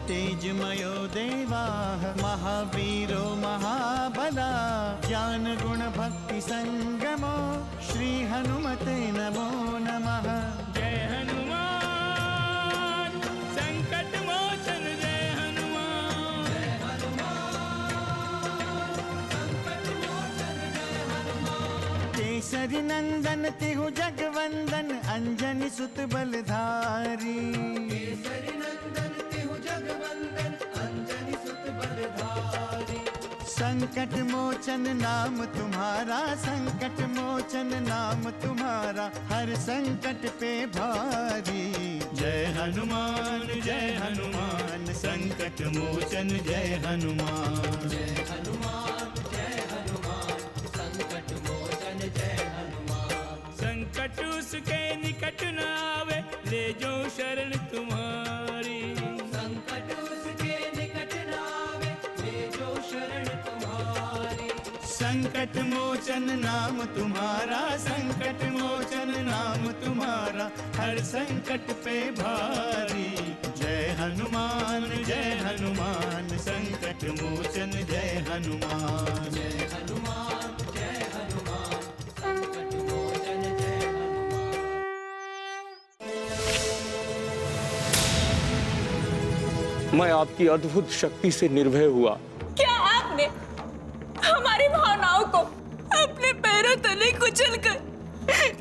तेजमयो देवाः महावीरो महाबला ज्ञान गुण भक्ति संगमो श्री हनुमते नमो नमः। जय हनुमान संकट मोचन जय हनुमान। जय हनुमान संकट मोचन जय हनुमान। केसरी नंदन तिहु जगवंदन अंजनी सुत बलधारी। केसरी नंदन तिहु जगवंदन अंजनी सुत बलधारी। संकट मोचन नाम तुम्हारा संकट मोचन नाम तुम्हारा हर संकट पे भारी। जय हनुमान संकट मोचन जय हनुमान। जय हनुमान संकट मोचन जय हनुमान। संकट उसके निकट न आवे ले जो शरण तुम्हारी। संकट उसके निकट न आवे ले जो शरण तुम्हारी। संकट मोचन नाम तुम्हारा संकट मोचन नाम तुम्हारा हर संकट पे भारी। जय हनुमान संकट मोचन जय हनुमान। जय हनुमान संकट मोचन जय हनुमान। मैं आपकी अद्भुत शक्ति से निर्भय हुआ। क्या आपने हमारी भावनाओं को अपने पैरों तले कुचलकर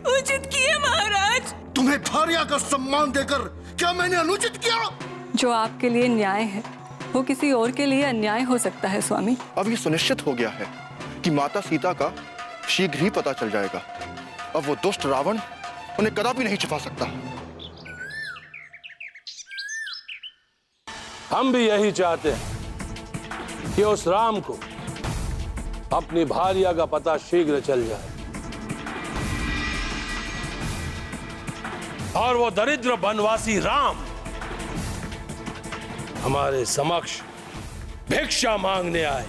उचित किया महाराज? तुम्हें भार्या का सम्मान देकर क्या मैंने अनुचित किया? जो आपके लिए न्याय है वो किसी और के लिए अन्याय हो सकता है स्वामी। अब ये सुनिश्चित हो गया है कि माता सीता का शीघ्र ही पता चल जाएगा। अब वो दुष्ट रावण उन्हें कदापि नहीं छिपा सकता। हम भी यही चाहते हैं कि उस राम को अपनी भार्या का पता शीघ्र चल जाए और वो दरिद्र वनवासी राम हमारे समक्ष भिक्षा मांगने आए।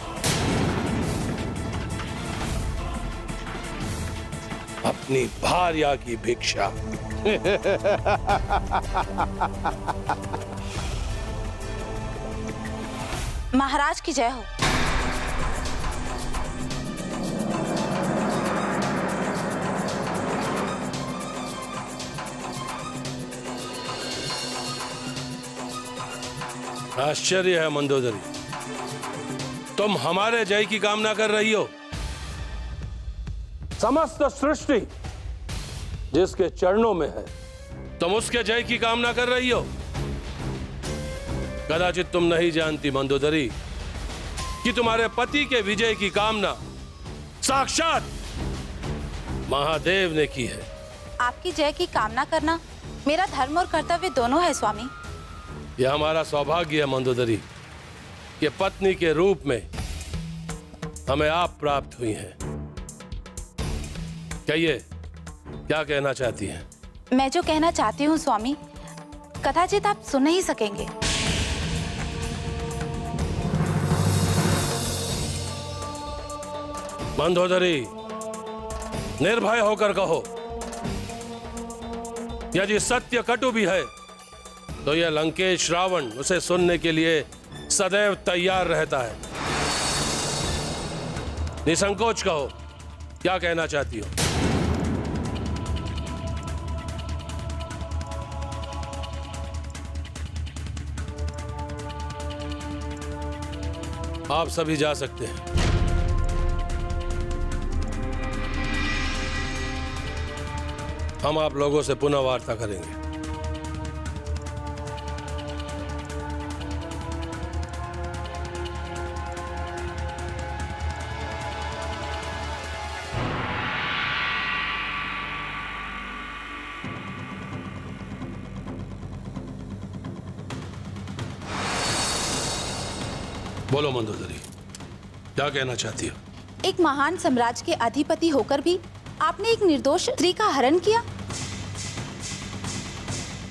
अपनी भार्या की भिक्षा। महाराज की जय हो। आश्चर्य है मंदोदरी, तुम हमारे जय की कामना कर रही हो। समस्त सृष्टि जिसके चरणों में है तुम उसके जय की कामना कर रही हो। कदाचित तुम नहीं जानती मंदोदरी कि तुम्हारे पति के विजय की कामना साक्षात महादेव ने की है। आपकी जय की कामना करना मेरा धर्म और कर्तव्य दोनों है स्वामी। यह हमारा सौभाग्य है मंदोदरी कि पत्नी के रूप में हमें आप प्राप्त हुई हैं। कहिए, क्या कहना चाहती हैं? मैं जो कहना चाहती हूँ स्वामी, कदाचित आप सुन नहीं सकेंगे। मंदोदरी, निर्भय होकर कहो। यदि सत्य कटु भी है तो यह लंकेश रावण उसे सुनने के लिए सदैव तैयार रहता है। निसंकोच कहो, क्या कहना चाहती हो? आप सभी जा सकते हैं। हम आप लोगों से पुनः वार्ता करेंगे। बोलो मंदोदरी, क्या कहना चाहती हो? एक महान साम्राज्य के अधिपति होकर भी आपने एक निर्दोष स्त्री का हरण किया।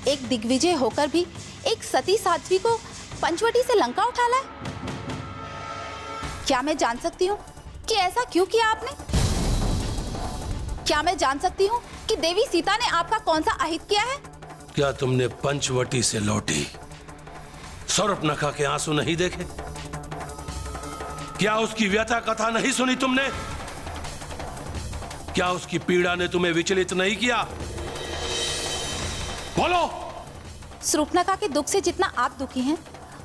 एक दिग्विजय होकर भी एक सती साध्वी को पंचवटी से लंका उठा लाए। क्या मैं जान सकती हूँ कि ऐसा क्यों किया आपने? क्या मैं जान सकती हूँ कि देवी सीता ने आपका कौन सा अहित किया है? क्या तुमने पंचवटी से लौटी शूर्पणखा के आंसू नहीं देखे? क्या उसकी व्यथा कथा नहीं सुनी तुमने? क्या उसकी पीड़ा ने तुम्हें विचलित नहीं किया? बोलो। शूर्पणखा के दुख से जितना आप दुखी हैं,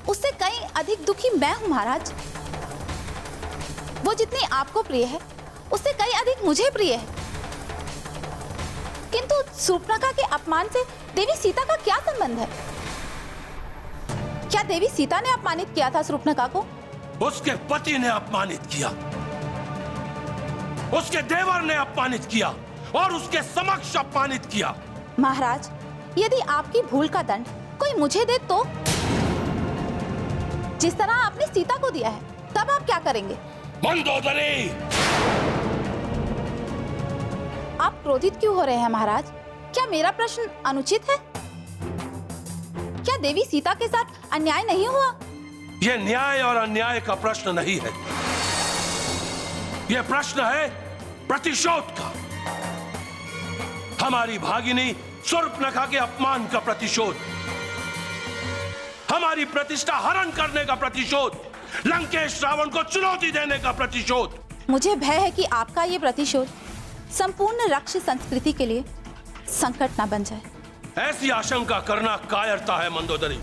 उससे कहीं अधिक दुखी मैं हूं महाराज। वो जितनी आपको प्रिय है, उससे कहीं अधिक मुझे प्रिय है। किंतु शूर्पणखा के अपमान से देवी सीता का क्या संबंध है? क्या देवी सीता ने अपमानित किया था शूर्पणखा को? उसके पति ने अपमानित किया, उसके देवर ने अपमानित किया और उसके समक्ष अपमानित किया। महाराज, यदि आपकी भूल का दंड कोई मुझे दे तो? जिस तरह आपने सीता को दिया है, तब आप क्या करेंगे? मंदोदरी! आप क्रोधित क्यों हो रहे हैं महाराज? क्या मेरा प्रश्न अनुचित है? क्या देवी सीता के साथ अन्याय नहीं हुआ? यह न्याय और अन्याय का प्रश्न नहीं है, यह प्रश्न है प्रतिशोध का। हमारी भागिनी शूर्पणखा के अपमान का प्रतिशोध, हमारी प्रतिष्ठा हरण करने का प्रतिशोध, लंकेश रावण को चुनौती देने का प्रतिशोध। मुझे भय है कि आपका ये प्रतिशोध संपूर्ण रक्ष संस्कृति के लिए संकट न बन जाए। ऐसी आशंका करना कायरता है मंदोदरी।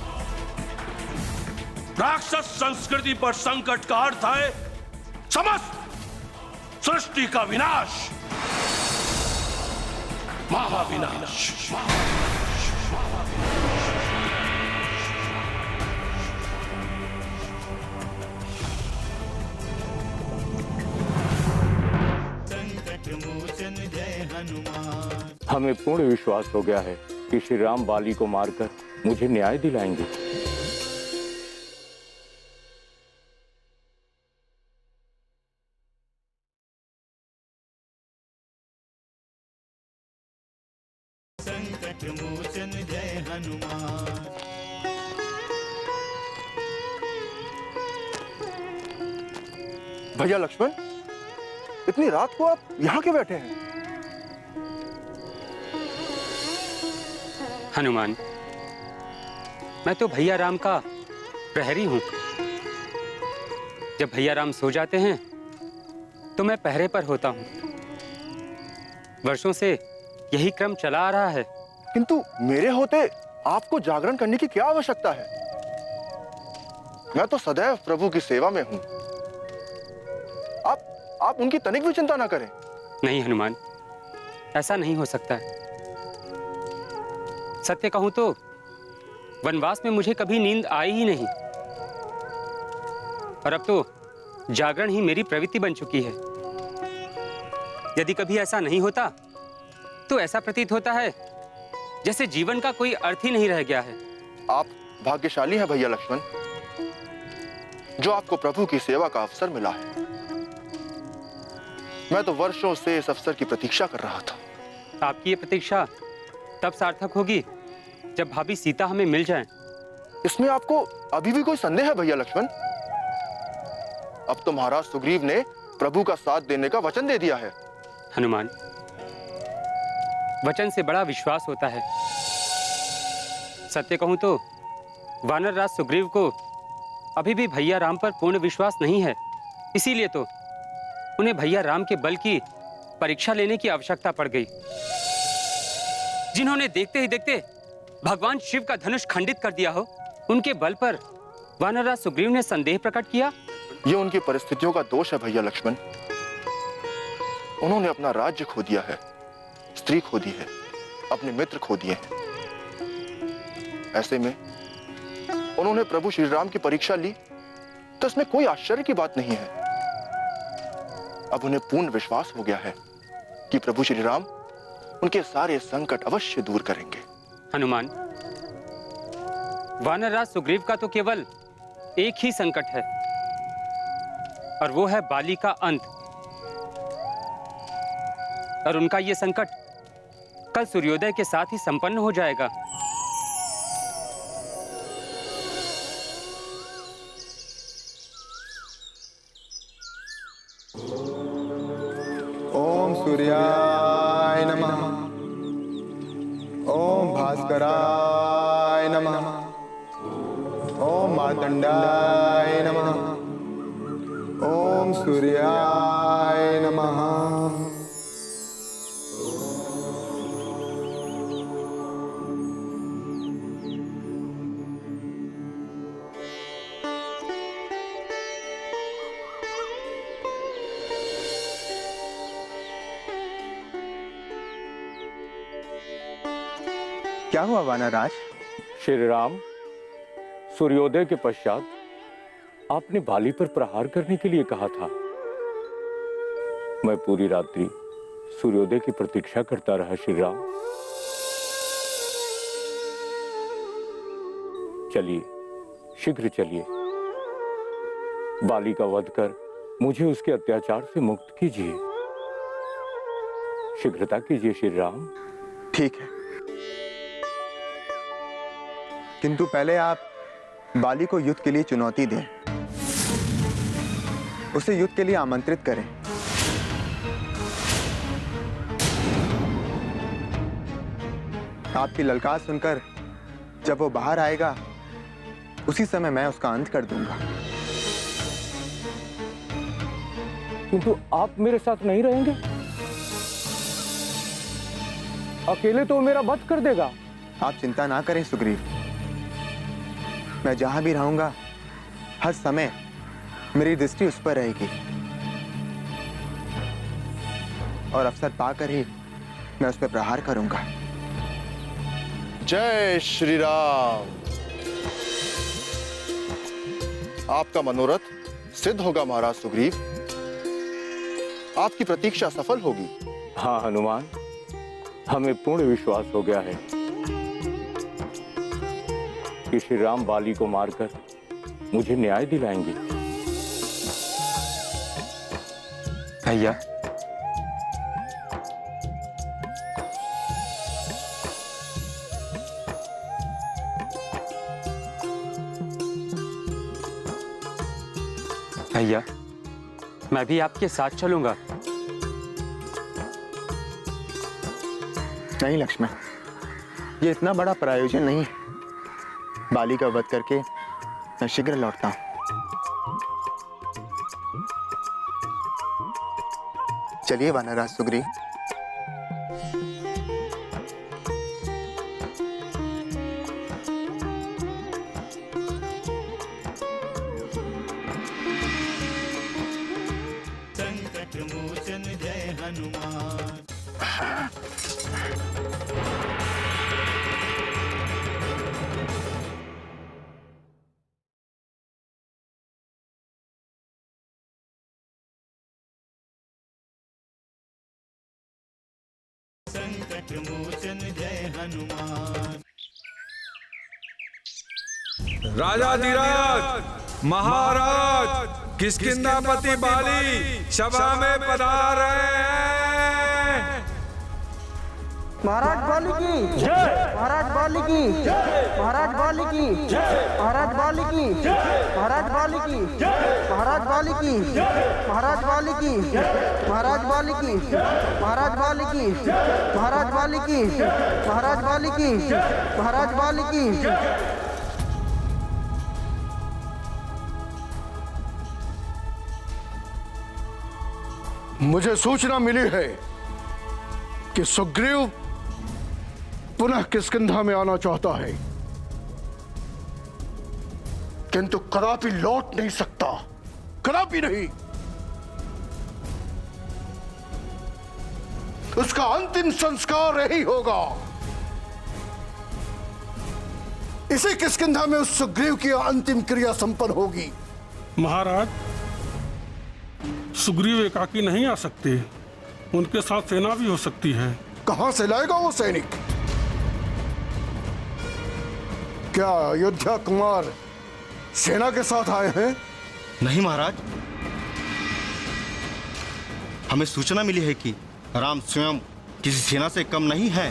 राक्षस संस्कृति पर संकट का अर्थ है समस्त सृष्टि का विनाश, महाविनाश। संकट मोचन जय हनुमान। हमें पूर्ण विश्वास हो गया है कि श्री राम बाली को मारकर मुझे न्याय दिलाएंगे। संकट मोचन जय हनुमान। भैया लक्ष्मण, इतनी रात को आप यहाँ क्यों बैठे हैं? हनुमान, मैं तो भैया राम का प्रहरी हूं। जब भैया राम सो जाते हैं तो मैं पहरे पर होता हूं। वर्षों से यही क्रम चला आ रहा है। किंतु मेरे होते आपको जागरण करने की क्या आवश्यकता है? मैं तो सदैव प्रभु की सेवा में हूं। आप उनकी तनिक भी चिंता ना करें। नहीं हनुमान, ऐसा नहीं हो सकता। सत्य कहूं तो वनवास में मुझे कभी नींद आई ही नहीं, और अब तो जागरण ही मेरी प्रवृत्ति बन चुकी है। यदि कभी ऐसा नहीं होता तो ऐसा प्रतीत होता है जैसे जीवन का कोई अर्थ ही नहीं रह गया है। आप भाग्यशाली हैं भैया लक्ष्मण, जो आपको प्रभु की सेवा का अवसर मिला है। मैं तो वर्षों से इस अवसर की प्रतीक्षा कर रहा था। आपकी ये प्रतीक्षा तब सार्थक होगी जब भाभी सीता हमें मिल जाए। इसमें आपको अभी भी कोई संदेह है भैया लक्ष्मण? अब तो महाराज सुग्रीव ने प्रभु का साथ देने का वचन दे दिया है। हनुमान, वचन से बड़ा विश्वास होता है। सत्य कहूं तो वानर राज सुग्रीव को अभी भी भैया राम पर पूर्ण विश्वास नहीं है। इसीलिए तो उन्हें भैया राम के बल की परीक्षा लेने की आवश्यकता पड़ गई। जिन्होंने देखते ही देखते भगवान शिव का धनुष खंडित कर दिया हो, उनके बल पर वानरराज सुग्रीव ने संदेह प्रकट किया। ये उनकी परिस्थितियों का दोष है भैया लक्ष्मण। उन्होंने अपना राज्य खो दिया है, स्त्री खो दी है, अपने मित्र खो दिए हैं। ऐसे में उन्होंने प्रभु श्री राम की परीक्षा ली, तो इसमें कोई आश्चर्य की बात नहीं है। अब उन्हें पूर्ण विश्वास हो गया है कि प्रभु श्री राम उनके सारे संकट अवश्य दूर करेंगे। हनुमान, वानरराज सुग्रीव का तो केवल एक ही संकट है, और वो है बाली का अंत। और उनका ये संकट कल सूर्योदय के साथ ही संपन्न हो जाएगा। ओम सूर्याय नमः। ओम भास्कराय नमः। ओम मार्तंडाय नमः। ओम सूर्याय नमः। क्या हुआ वानराज? श्री राम, सूर्योदय के पश्चात आपने बाली पर प्रहार करने के लिए कहा था। मैं पूरी रात्रि सूर्योदय की प्रतीक्षा करता रहा श्री राम। चलिए, शीघ्र चलिए, बाली का वध कर मुझे उसके अत्याचार से मुक्त कीजिए। शीघ्रता कीजिए श्री राम। ठीक है, किंतु पहले आप बाली को युद्ध के लिए चुनौती दें, उसे युद्ध के लिए आमंत्रित करें। आपकी ललकार सुनकर जब वो बाहर आएगा, उसी समय मैं उसका अंत कर दूंगा। किंतु आप मेरे साथ नहीं रहेंगे, अकेले तो मेरा वध कर देगा। आप चिंता ना करें सुग्रीव, मैं जहां भी रहूंगा हर समय मेरी दृष्टि उस पर रहेगी, और अवसर पाकर ही मैं उस पर प्रहार करूंगा। जय श्री राम। आपका मनोरथ सिद्ध होगा महाराज सुग्रीव, आपकी प्रतीक्षा सफल होगी। हाँ हनुमान, हमें पूर्ण विश्वास हो गया है कि श्री राम बाली को मारकर मुझे न्याय दिलाएंगे। भैया, भैया, मैं भी आपके साथ चलूंगा। नहीं लक्ष्मण, ये इतना बड़ा प्रायोजन नहीं है। बाली का वध करके मैं शीघ्र लौटता हूं। चलिए वानराज सुग्रीव। संकट मोचन जय हनुमान। संकट मोचन जय हनुमान। राजाधिराज महाराज किष्किंधापति बाली सभा में पधार रहे हैं। महाराज बाली की जय। महाराज बाली की जय। महाराज बाली की जय। महाराज बाली की जय। महाराज बाली की जय। महाराज बाली की जय। महाराज बाली की जय। महाराज बाली की जय। महाराज बाली की जय। महाराज बाली की जय। महाराज बाली की जय। महाराज बाली की जय। मुझे सूचना मिली है कि सुग्रीव पुनः किष्किंधा में आना चाहता है, किंतु कदापि लौट नहीं सकता, कदापि नहीं। उसका अंतिम संस्कार यही होगा। इसी किष्किंधा में उस सुग्रीव की अंतिम क्रिया संपन्न होगी। महाराज, सुग्रीव एकाकी नहीं आ सकते, उनके साथ सेना भी हो सकती है। कहां से लाएगा वो सैनिक? क्या अयोध्या कुमार सेना के साथ आए हैं? नहीं महाराज, हमें सूचना मिली है कि राम स्वयं किसी सेना से कम नहीं है।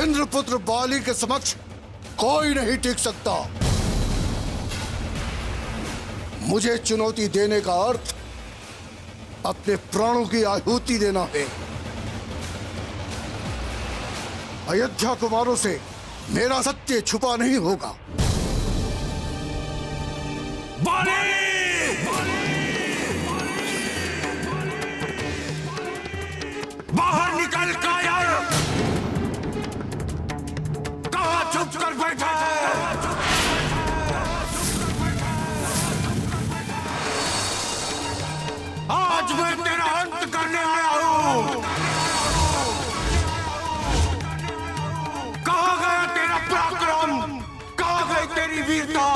इंद्रपुत्र बाली के समक्ष कोई नहीं टिक सकता। मुझे चुनौती देने का अर्थ अपने प्राणों की आहुति देना है। अयोध्या कुमारों से मेरा सत्य छुपा नहीं होगा। बाहर निकल कायर! कहाँ चुप कर बैठा है? आज मैं तेरा अंत करने आया हूँ। कहाँ गया तेरा पराक्रम? कहाँ गई तेरी वीरता?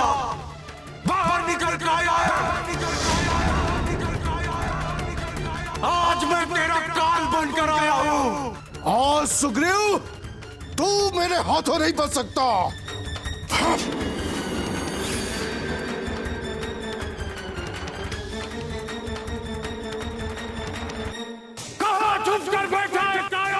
बाहर निकल कायर! आज मैं तेरा काल बनकर आया हूँ। आज सुग्रीव तू मेरे हाथों नहीं बच सकता। कहाँ छुप कर बैठा है कायर?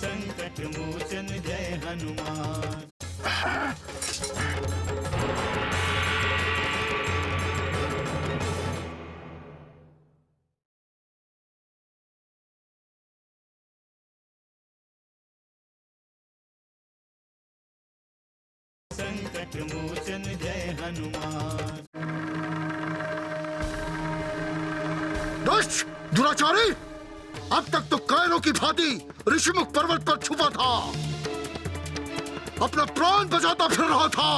संकट मोचन जय हनुमान। संकट मोचन जय हनुमान। दुष्ट दुराचारी, अब तक तो कायरों की भांति ऋषिमुख पर्वत पर छुपा था, अपना प्राण बचाता फिर रहा था,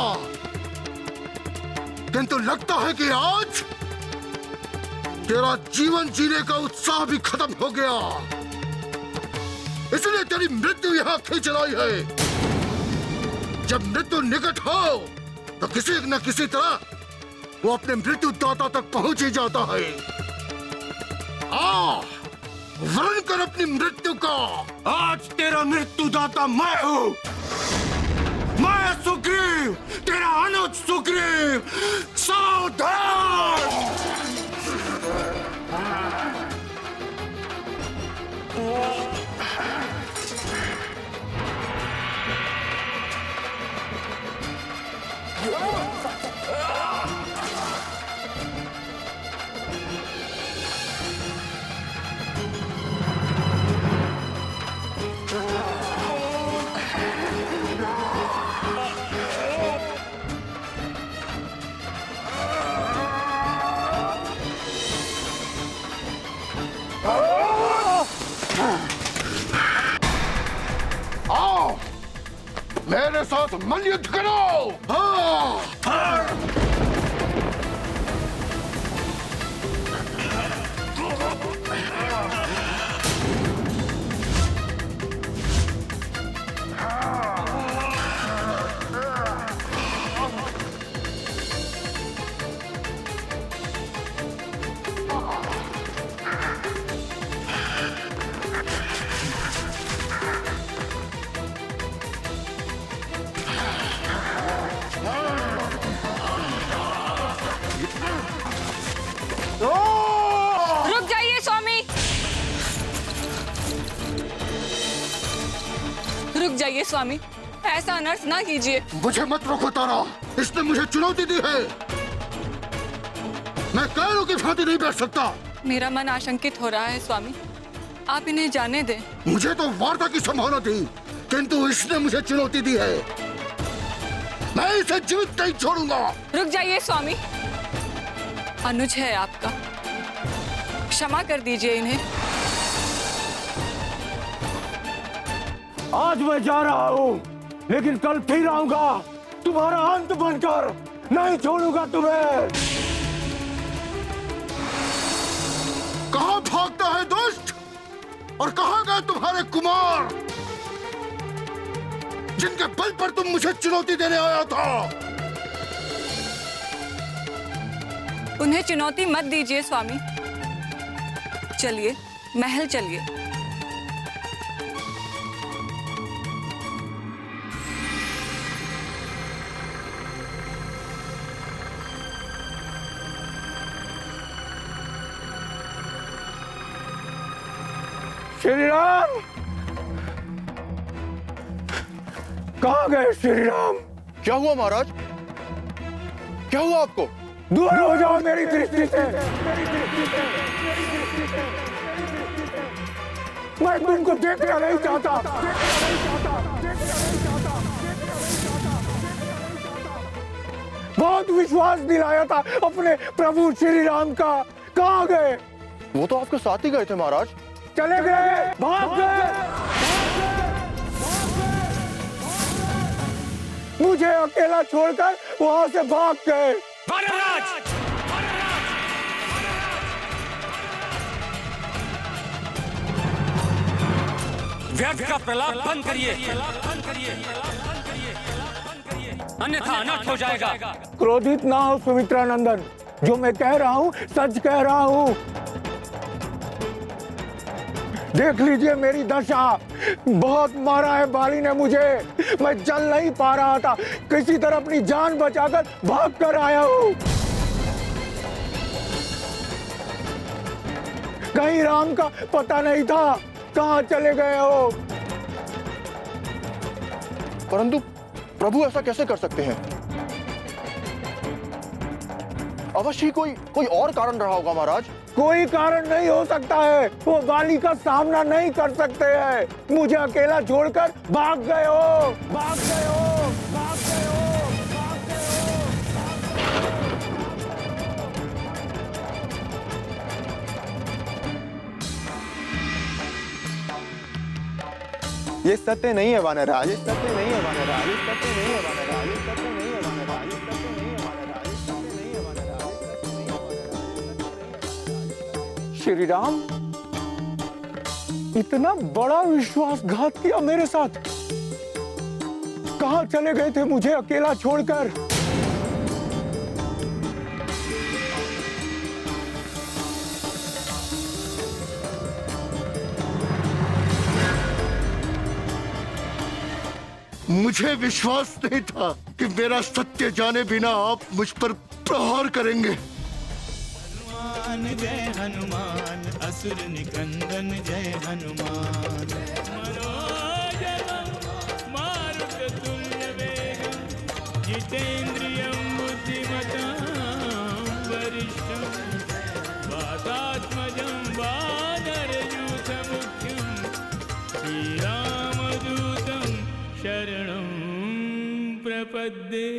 किंतु लगता है कि आज तेरा जीवन जीने का उत्साह भी खत्म हो गया, इसलिए तेरी मृत्यु यहाँ खींच लाई है। जब मृत्यु निकट हो तो किसी न किसी तरह वो अपने मृत्यु दाता तक पहुंच ही जाता है। वर्ण कर अपनी मृत्यु का। आज तेरा मृत्युदाता मैं हूँ। मैं सुग्रीव, तेरा अनुज सुग्रीव। सावधान! आओ, मेरे साथ मल्लयुद्ध करो। रुक जाइए स्वामी, रुक जाइए स्वामी, ऐसा अनर्थ ना कीजिए। मुझे मत रोको तारा, इसने मुझे चुनौती दी है। मैं कायरों की भांति नहीं बैठ सकता। मेरा मन आशंकित हो रहा है स्वामी, आप इन्हें जाने दें। मुझे तो वार्ता की संभावना थी, किंतु इसने मुझे चुनौती दी है। मैं इसे जीवित नहीं छोड़ूंगा। रुक जाइए स्वामी, अनुज है आपका, क्षमा कर दीजिए इन्हें। आज मैं जा रहा हूँ, लेकिन कल फिर आऊंगा तुम्हारा अंत बनकर। नहीं छोड़ूंगा तुम्हें। कहाँ भागता है दुष्ट? और कहाँ गए तुम्हारे कुमार, जिनके बल पर तुम मुझे चुनौती देने आया था? उन्हें चुनौती मत दीजिए स्वामी, चलिए महल चलिए। श्री राम, कहाँ गए श्री राम? क्या हुआ महाराज? क्या हुआ आपको? दूर हो जाओ मेरी दृष्टि से। मैं तुमको देखना नहीं चाहता। बहुत विश्वास दिलाया था अपने प्रभु श्री राम का, कहाँ गए? वो तो आपके साथ ही गए थे महाराज। चले गए, भाग गए। मुझे अकेला छोड़कर वहां से भाग गए। व्यर्थ का प्रलाप बंद करिए, अन्यथा अनर्थ हो जाएगा। क्रोधित ना हो सुमित्रा नंदन, जो मैं कह रहा हूँ सच कह रहा हूँ। देख लीजिए मेरी दशा, बहुत मारा है बाली ने मुझे। मैं चल नहीं पा रहा था, किसी तरह अपनी जान बचाकर भाग कर आया हूँ। कहीं राम का पता नहीं था, कहाँ चले गए हो? परंतु प्रभु ऐसा कैसे कर सकते हैं? अवश्य कोई और कारण रहा होगा महाराज। कोई कारण नहीं हो सकता है, वो बाली का सामना नहीं कर सकते हैं। मुझे अकेला छोड़कर भाग गए हो, भाग गए हो, भाग गए हो, भाग गए हो। ये सत्य नहीं है वानरराज, ये सत्य नहीं है वानरराज, ये सत्य नहीं है वानरराज, ये सत्य नहीं है वानरराज, ये सत्य नहीं है वानरराज, ये सत्य नहीं है वानरराज, श्री राम, इतना बड़ा विश्वासघात किया मेरे साथ। कहाँ चले गए थे मुझे अकेला छोड़कर? मुझे विश्वास नहीं था कि मेरा सत्य जाने बिना आप मुझ पर प्रहार करेंगे। हनुमान जय हनुमान, असुर निकंदन जय हनुमान। मनोजवं मारुततुल्य वेगं, जितेन्द्रियं बुद्धिमतां वरिष्ठं, वातात्मजं वानरयूथमुख्यं, श्रीरामदूतं शरणं प्रपद्ये।